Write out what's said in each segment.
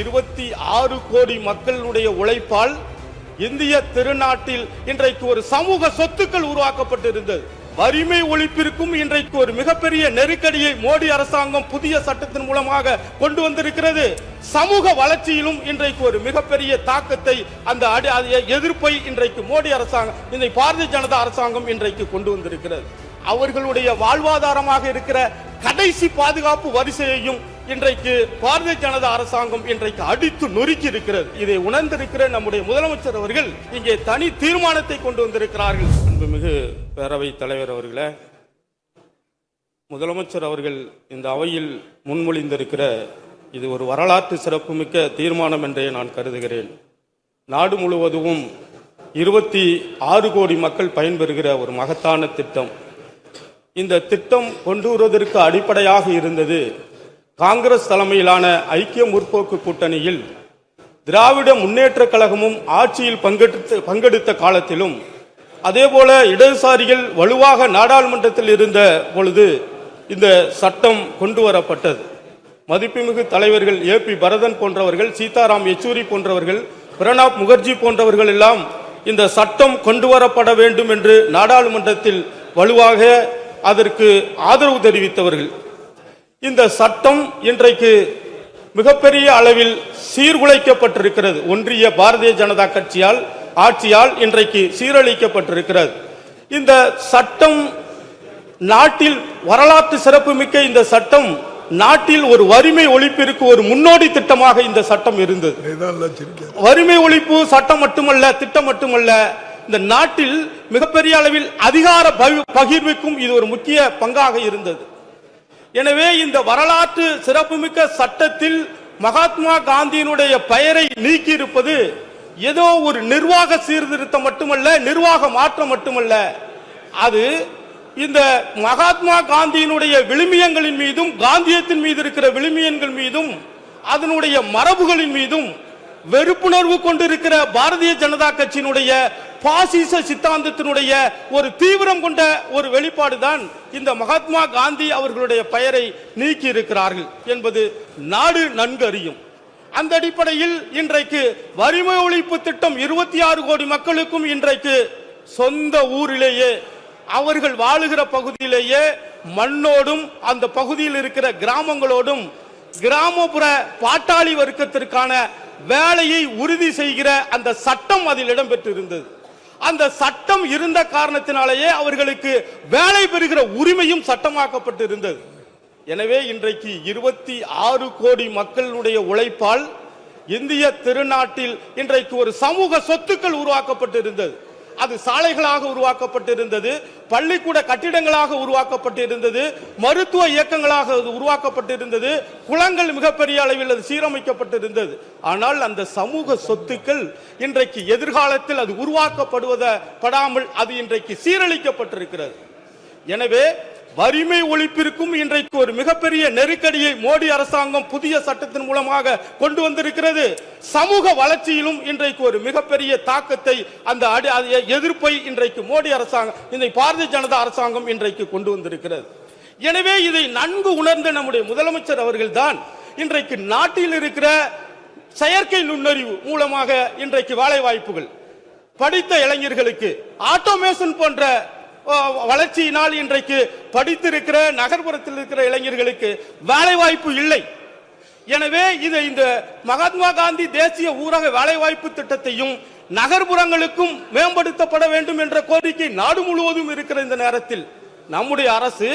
26 கோடி மக்களுடைய உழைப்பால் இந்திய திருநாட்டில் இன்றைக்கு ஒரு சமூக சொத்துக்கள் உருவாக்கப்பட்டிருந்தது. வறுமை ஒழிப்பிற்கும் இன்றைக்கு ஒரு மிகப்பெரிய நெருக்கடியை மோடி அரசாங்கம் புதிய சட்டத்தின் மூலமாக கொண்டு வந்திருக்கிறது. சமூக வளர்ச்சியிலும் இன்றைக்கு ஒரு மிகப்பெரிய தாக்கத்தை அந்த எதிர்ப்பை இன்றைக்கு மோடி அரசாங்கம், இந்த பாரதிய ஜனதா அரசாங்கம் இன்றைக்கு கொண்டு வந்திருக்கிறது. அவர்களுடைய வாழ்வாதாரமாக இருக்கிற கடைசி பாதுகாப்பு வரிசையையும் இன்றைக்கு பாரதிய ஜனதா அரசாங்கம் இன்றைக்கு அடித்து நொறுக்கி இருக்கிறது. இதை உணர்ந்திருக்கிற நம்முடைய முதலமைச்சர் அவர்கள் இங்கே தனி தீர்மானத்தை கொண்டு வந்திருக்கிறார்கள். அன்புமிகு பேரவைத் தலைவர் அவர்களே, முதலமைச்சர் அவர்கள் இந்த அவையில் முன்மொழிந்திருக்கிற இது ஒரு வரலாற்று சிறப்புமிக்க தீர்மானம் என்றே நான் கருதுகிறேன். நாடு முழுவதும் 26 கோடி மக்கள் பயன்பெறுகிற ஒரு மகத்தான திட்டம். இந்த திட்டம் கொண்டு வருவதற்கு அடிப்படையாக இருந்தது காங்கிரஸ் தலைமையிலான ஐக்கிய முற்போக்கு கூட்டணியில் திராவிட முன்னேற்ற கழகமும் ஆட்சியில் பங்கெடுத்த காலத்திலும் அதேபோல இடதுசாரிகள் வலுவாக நாடாளுமன்றத்தில் இருந்த பொழுது இந்த சட்டம் கொண்டு வரப்பட்டது. மதிப்புமிகு தலைவர்கள் ஏபி பரதன் போன்றவர்கள், சீதாராம் யெச்சூரி போன்றவர்கள், பிரணாப் முகர்ஜி போன்றவர்கள் எல்லாம் இந்த சட்டம் கொண்டு வரப்பட வேண்டும் என்று நாடாளுமன்றத்தில் வலுவாக அதற்கு ஆதரவு தெரிவித்தவர்கள். இந்த சட்டம் இன்றைக்கு மிகப்பெரிய அளவில் சீர்குலைக்கப்பட்டிருக்கிறது. ஒன்றிய பாரதிய ஜனதா கட்சியால் ஆட்சியால் இன்றைக்கு சீரழிக்கப்பட்டிருக்கிறது. இந்த சட்டம் நாட்டில் வரலாற்று சிறப்புமிக்க இந்த சட்டம் நாட்டில் ஒரு வறுமை ஒழிப்பிற்கு ஒரு முன்னோடி திட்டமாக இந்த சட்டம் இருந்தது. வறுமை ஒழிப்பு சட்டம் மட்டுமல்ல, திட்டம் மட்டுமல்ல, இந்த நாட்டில் மிகப்பெரிய அளவில் அதிகார பகிர்வுக்கும் இது ஒரு முக்கிய பங்காக இருந்தது. எனவே இந்த வரலாற்று சிறப்புமிக்க சட்டத்தில் மகாத்மா காந்தியினுடைய பெயரை நீக்கி இருப்பது ஏதோ ஒரு நிர்வாக சீர்திருத்தம் மட்டுமல்ல, நிர்வாக மாற்றம் மட்டுமல்ல, அது இந்த மகாத்மா காந்தியினுடைய விழுமியங்களின் மீதும், காந்தியத்தின் மீது இருக்கிற விழுமியங்கள் மீதும், அதனுடைய மரபுகளின் மீதும் வெறுப்புணர்வு கொண்டிருக்கிற பாரதிய ஜனதா கட்சியினுடைய பாசிச சித்தாந்தத்தினுடைய ஒரு தீவிரம் கொண்ட ஒரு வெளிப்பாடுதான் இந்த மகாத்மா காந்தி அவர்களுடைய பெயரை நீக்கி இருக்கிறார்கள் என்பது நாடு நன்கு அறியும். அந்த அடிப்படையில் இன்றைக்கு வறுமை ஒழிப்பு திட்டம் 26 கோடி மக்களுக்கும் இன்றைக்கு சொந்த ஊரிலேயே, அவர்கள் வாழுகிற பகுதியிலேயே மண்ணோடும் அந்த பகுதியில் இருக்கிற கிராமங்களோடும் கிராமப்புற பாட்டாளி வர்க்கத்திற்கான வேலையை உறுதி செய்கிற அந்த சட்டம் அதில் இடம்பெற்றிருந்தது. அந்த சட்டம் இருந்த காரணத்தினாலேயே அவர்களுக்கு வேலை பெறுகிற உரிமையும் சட்டமாக்கப்பட்டிருந்தது. எனவே இன்றைக்கு 26 கோடி மக்களுடைய உழைப்பால் இந்திய திருநாட்டில் இன்றைக்கு ஒரு சமூக சொத்துக்கள் உருவாக்கப்பட்டிருந்தது. அது சாலைகளாக உருவாக்கப்பட்டிருந்தது, பள்ளிக்கூட கட்டிடங்களாக உருவாக்கப்பட்டிருந்தது, மருத்துவ இயக்கங்களாக உருவாக்கப்பட்டிருந்தது, குளங்கள் மிகப்பெரிய அளவில் அது சீரமைக்கப்பட்டிருந்தது. ஆனால் அந்த சமூக சொத்துக்கள் இன்றைக்கு எதிர்காலத்தில் அது உருவாக்கப்படுவதாமல் அது இன்றைக்கு சீரழிக்கப்பட்டிருக்கிறது. எனவே வறுமை ஒழிப்பிற்கும் இன்றைக்கு ஒரு மிகப்பெரிய நெருக்கடியை மோடி அரசாங்கம் புதிய சட்டத்தின் மூலமாக கொண்டு வந்திருக்கிறது. சமூக வளர்ச்சியிலும் இன்றைக்கு ஒரு மிகப்பெரிய தாக்கத்தை அந்த எதிர்ப்பை இன்றைக்கு மோடி அரசாங்கம், இந்த பாரதிய ஜனதா அரசாங்கம் இன்றைக்கு கொண்டு வந்திருக்கிறது. எனவே இதை நன்கு உணர்ந்த நம்முடைய முதலமைச்சர் அவர்கள் தான் இன்றைக்கு நாட்டில் இருக்கிற செயற்கை நுண்ணறிவு மூலமாக இன்றைக்கு வேலை வாய்ப்புகள், படித்த இளைஞர்களுக்கு ஆட்டோமேஷன் போன்ற வளர்ச்சியினால் இன்றைக்கு படித்திருக்கிற நகர்ப்புறத்தில் இருக்கிற இளைஞர்களுக்கு வேலை வாய்ப்பு இல்லை. எனவே இதை இந்த மகாத்மா காந்தி தேசிய ஊரக வேலை வாய்ப்பு திட்டத்தையும் நகர்ப்புறங்களுக்கும் மேம்படுத்தப்பட வேண்டும் என்ற கோரிக்கை நாடு முழுவதும் இருக்கிற இந்த நேரத்தில் நம்முடைய அரசு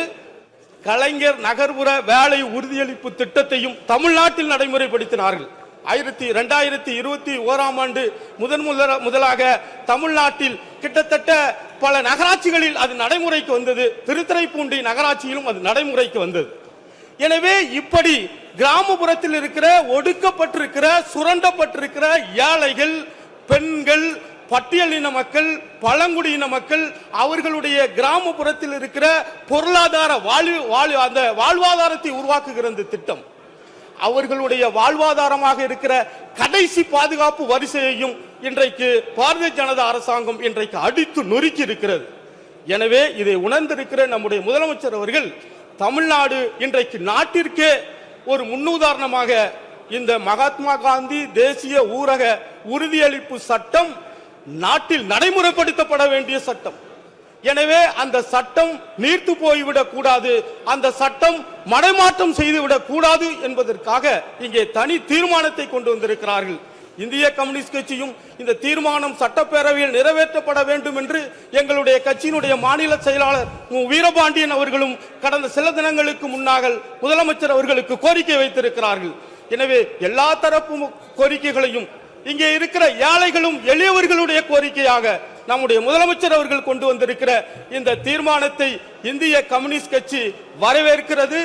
கலைஞர் நகர்ப்புற வேலை உறுதியளிப்பு திட்டத்தையும் தமிழ்நாட்டில் நடைமுறைப்படுத்தினார்கள். 2021ஆம் ஆண்டு முதலாக தமிழ்நாட்டில் கிட்டத்தட்ட பல நகராட்சிகளில் அது நடைமுறைக்கு வந்தது. திருத்துறைப்பூண்டி நகராட்சியிலும் அது நடைமுறைக்கு வந்தது. எனவே இப்படி கிராமப்புறத்தில் இருக்கிற ஒடுக்கப்பட்டிருக்கிற, சுரண்டப்பட்டிருக்கிற ஏழைகள், பெண்கள், பட்டியலின மக்கள், பழங்குடியின மக்கள், அவர்களுடைய கிராமப்புறத்தில் இருக்கிற பொருளாதார அந்த வாழ்வாதாரத்தை உருவாக்குகிற இந்த திட்டம் அவர்களுடைய வாழ்வாதாரமாக இருக்கிற கடைசி பாதுகாப்பு வரிசையையும் இன்றைக்கு பாரதிய ஜனதா அரசாங்கம் இன்றைக்கு அடித்து நொறுக்கி இருக்கிறது. எனவே இதை உணர்ந்திருக்கிற நம்முடைய முதலமைச்சர் அவர்கள் தமிழ்நாடு இன்றைக்கு நாட்டிற்கே ஒரு முன்னுதாரணமாக இந்த மகாத்மா காந்தி தேசிய ஊரக உறுதியளிப்பு சட்டம் நாட்டில் நடைமுறைப்படுத்தப்பட வேண்டிய சட்டம். எனவே அந்த சட்டம் நீர்த்து போய்விடக் கூடாது, அந்த சட்டம் மடைமாற்றம் செய்துவிடக் கூடாது என்பதற்காக இங்கே தனி தீர்மானத்தை கொண்டு வந்திருக்கிறார்கள். இந்திய கம்யூனிஸ்ட் கட்சியும் இந்த தீர்மானம் சட்டப்பேரவையில் நிறைவேற்றப்பட வேண்டும் என்று எங்களுடைய கட்சியினுடைய மாநில செயலாளர் மு. வீரபாண்டியன் அவர்களும் கடந்த சில தினங்களுக்கு முன்னாக முதலமைச்சர் அவர்களுக்கு கோரிக்கை வைத்திருக்கிறார்கள். எனவே எல்லா தரப்பு கோரிக்கைகளையும் இங்கே இருக்கிற ஏழைகளும் எளியவர்களுடைய கோரிக்கையாக நம்முடைய முதலமைச்சர் அவர்கள் கொண்டு வந்திருக்கிற இந்த தீர்மானத்தை இந்திய கம்யூனிஸ்ட் கட்சி வரவேற்கிறது,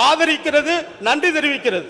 ஆதரிக்கிறது, நன்றி தெரிவிக்கிறது.